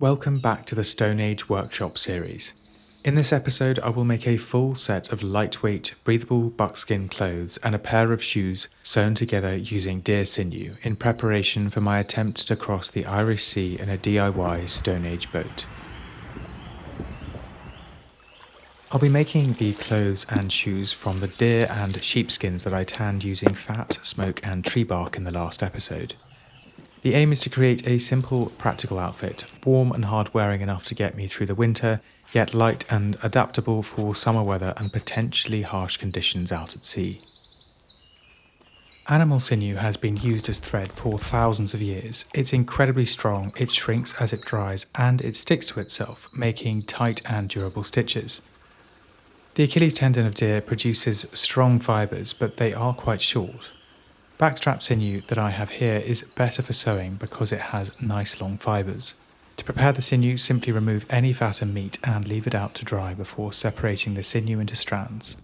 Welcome back to the Stone Age Workshop series. In this episode, I will make a full set of lightweight, breathable buckskin clothes and a pair of shoes sewn together using deer sinew in preparation for my attempt to cross the Irish Sea in a DIY Stone Age boat. I'll be making the clothes and shoes from the deer and sheepskins that I tanned using fat, smoke and tree bark in the last episode. The aim is to create a simple, practical outfit, warm and hard-wearing enough to get me through the winter, yet light and adaptable for summer weather and potentially harsh conditions out at sea. Animal sinew has been used as thread for thousands of years. It's incredibly strong, it shrinks as it dries, and it sticks to itself, making tight and durable stitches. The Achilles tendon of deer produces strong fibres, but they are quite short. Backstrap sinew that I have here is better for sewing because it has nice long fibres. To prepare the sinew, simply remove any fat and meat and leave it out to dry before separating the sinew into strands.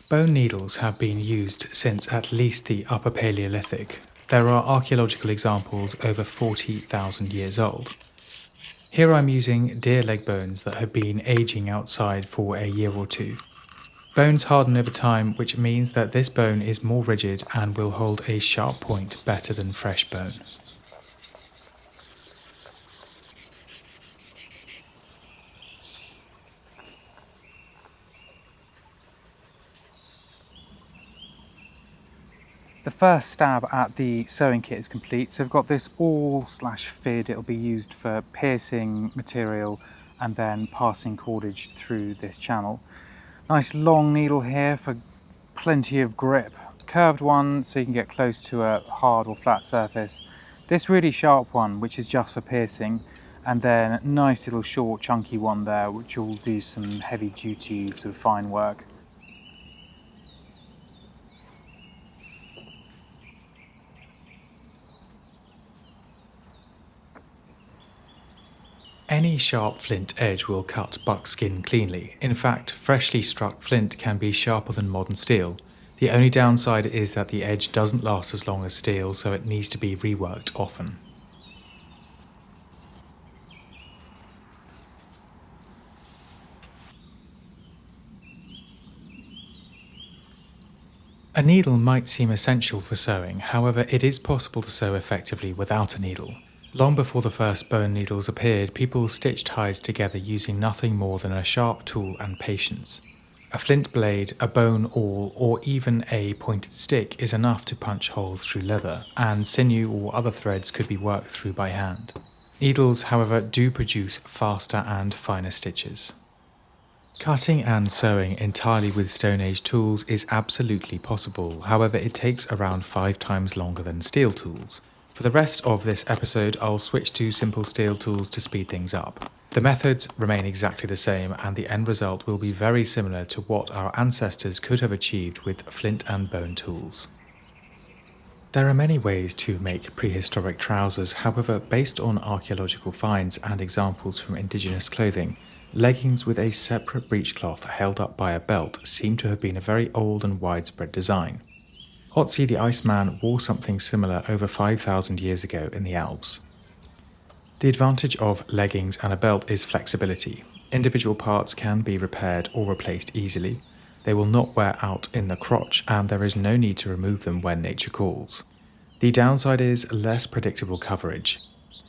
Bone needles have been used since at least the Upper Paleolithic. There are archaeological examples over 40,000 years old. Here I'm using deer leg bones that have been aging outside for a year or two. Bones harden over time, which means that this bone is more rigid and will hold a sharp point better than fresh bone. The first stab at the sewing kit is complete, so I've got this awl/fid. It'll be used for piercing material and then passing cordage through this channel. Nice long needle here for plenty of grip. Curved one so you can get close to a hard or flat surface. This really sharp one, which is just for piercing, and then nice little short chunky one there, which will do some heavy duty sort of fine work. Any sharp flint edge will cut buckskin cleanly. In fact, freshly struck flint can be sharper than modern steel. The only downside is that the edge doesn't last as long as steel, so it needs to be reworked often. A needle might seem essential for sewing, however it is possible to sew effectively without a needle. Long before the first bone needles appeared, people stitched hides together using nothing more than a sharp tool and patience. A flint blade, a bone awl, or even a pointed stick is enough to punch holes through leather, and sinew or other threads could be worked through by hand. Needles, however, do produce faster and finer stitches. Cutting and sewing entirely with Stone Age tools is absolutely possible, however it takes around 5 times longer than steel tools. For the rest of this episode, I'll switch to simple steel tools to speed things up. The methods remain exactly the same, and the end result will be very similar to what our ancestors could have achieved with flint and bone tools. There are many ways to make prehistoric trousers, however, based on archaeological finds and examples from indigenous clothing, leggings with a separate breechcloth held up by a belt seem to have been a very old and widespread design. Otzi the Iceman wore something similar over 5,000 years ago in the Alps. The advantage of leggings and a belt is flexibility. Individual parts can be repaired or replaced easily. They will not wear out in the crotch, and there is no need to remove them when nature calls. The downside is less predictable coverage.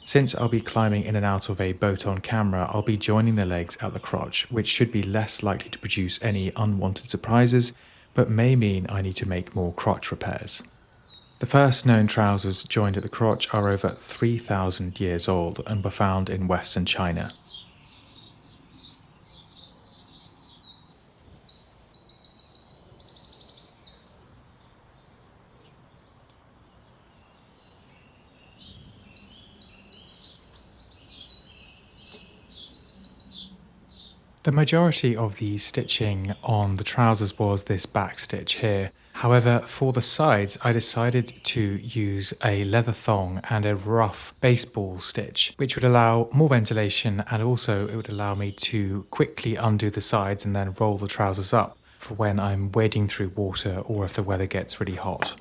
Since I'll be climbing in and out of a boat on camera, I'll be joining the legs at the crotch, which should be less likely to produce any unwanted surprises, but may mean I need to make more crotch repairs. The first known trousers joined at the crotch are over 3,000 years old and were found in Western China. The The majority of the stitching on the trousers was this back stitch here. However, for the sides, I decided to use a leather thong and a rough baseball stitch, which would allow more ventilation, and also it would allow me to quickly undo the sides and then roll the trousers up for when I'm wading through water or if the weather gets really hot.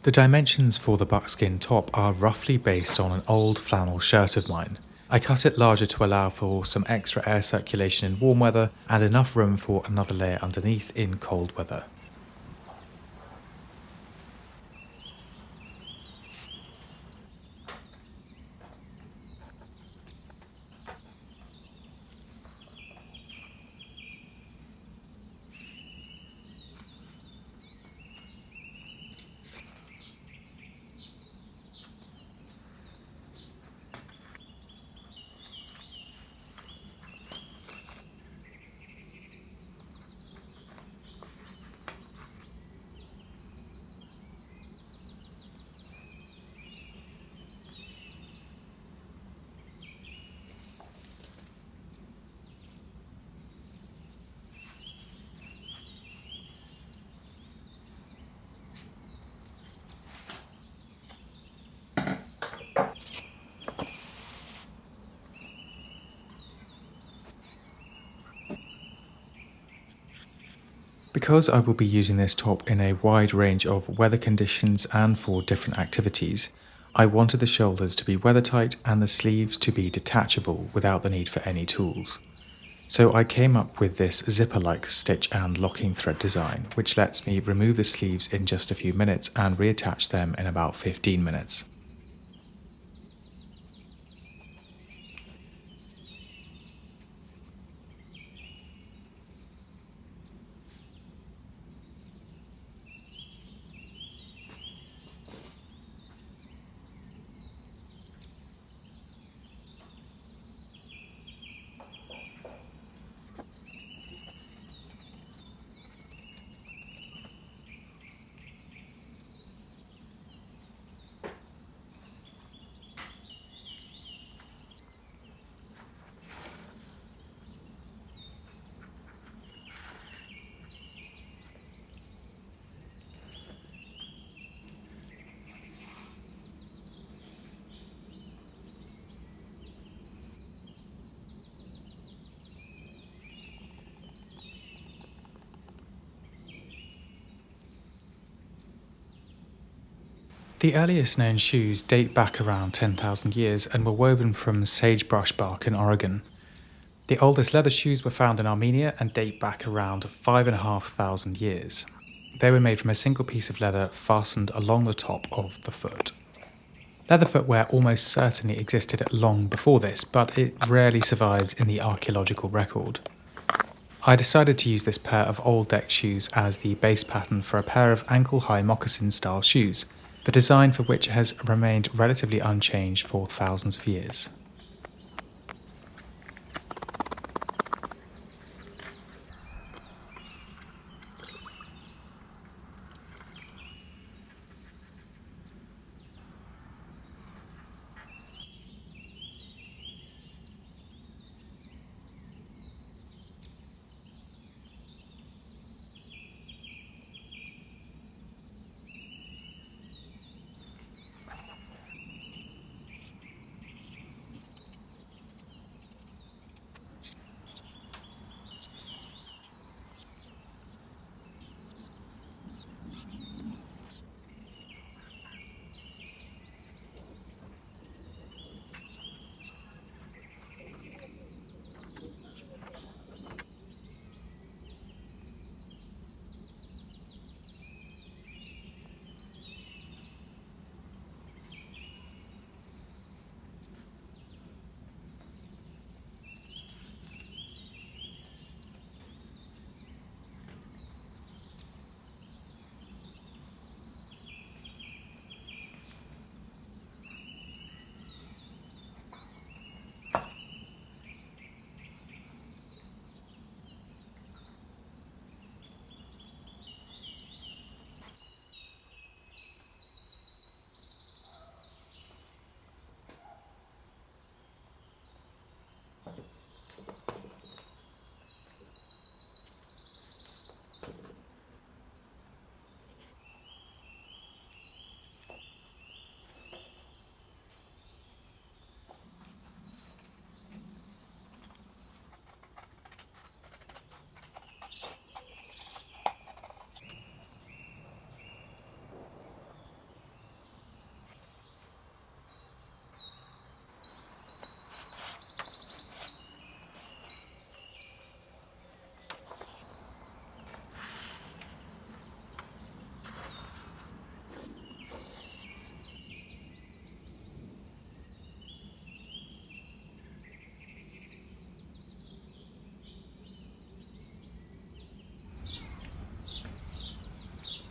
The dimensions for the buckskin top are roughly based on an old flannel shirt of mine. I cut it larger to allow for some extra air circulation in warm weather and enough room for another layer underneath in cold weather. Because I will be using this top in a wide range of weather conditions and for different activities, I wanted the shoulders to be weather tight and the sleeves to be detachable without the need for any tools. So I came up with this zipper-like stitch and locking thread design, which lets me remove the sleeves in just a few minutes and reattach them in about 15 minutes. The earliest known shoes date back around 10,000 years and were woven from sagebrush bark in Oregon. The oldest leather shoes were found in Armenia and date back around 5,500 years. They were made from a single piece of leather fastened along the top of the foot. Leather footwear almost certainly existed long before this, but it rarely survives in the archaeological record. I decided to use this pair of old deck shoes as the base pattern for a pair of ankle-high moccasin-style shoes, the design for which has remained relatively unchanged for thousands of years.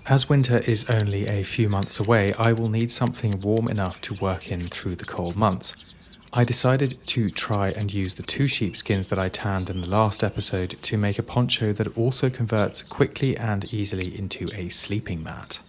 As winter is only a few months away, I will need something warm enough to work in through the cold months. I decided to try and use the 2 sheepskins that I tanned in the last episode to make a poncho that also converts quickly and easily into a sleeping mat.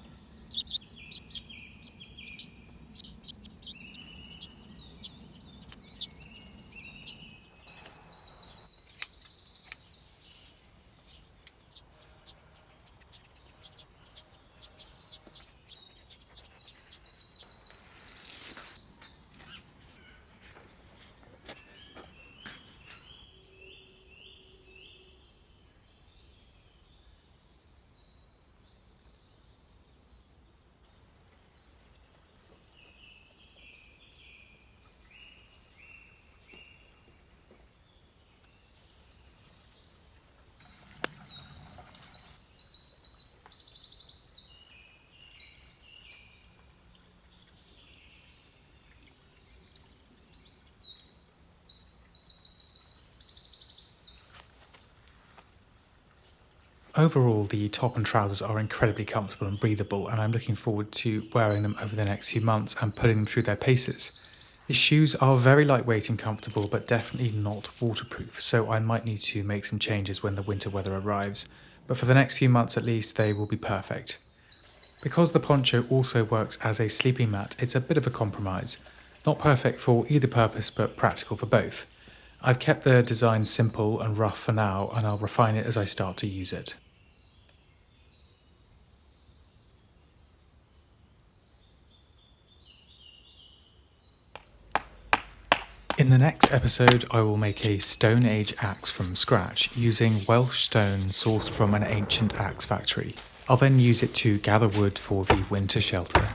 Overall, the top and trousers are incredibly comfortable and breathable, and I'm looking forward to wearing them over the next few months and putting them through their paces. The shoes are very lightweight and comfortable, but definitely not waterproof, so I might need to make some changes when the winter weather arrives, but for the next few months at least, they will be perfect. Because the poncho also works as a sleeping mat, it's a bit of a compromise. Not perfect for either purpose, but practical for both. I've kept the design simple and rough for now, and I'll refine it as I start to use it. In the next episode, I will make a Stone Age axe from scratch using Welsh stone sourced from an ancient axe factory. I'll then use it to gather wood for the winter shelter.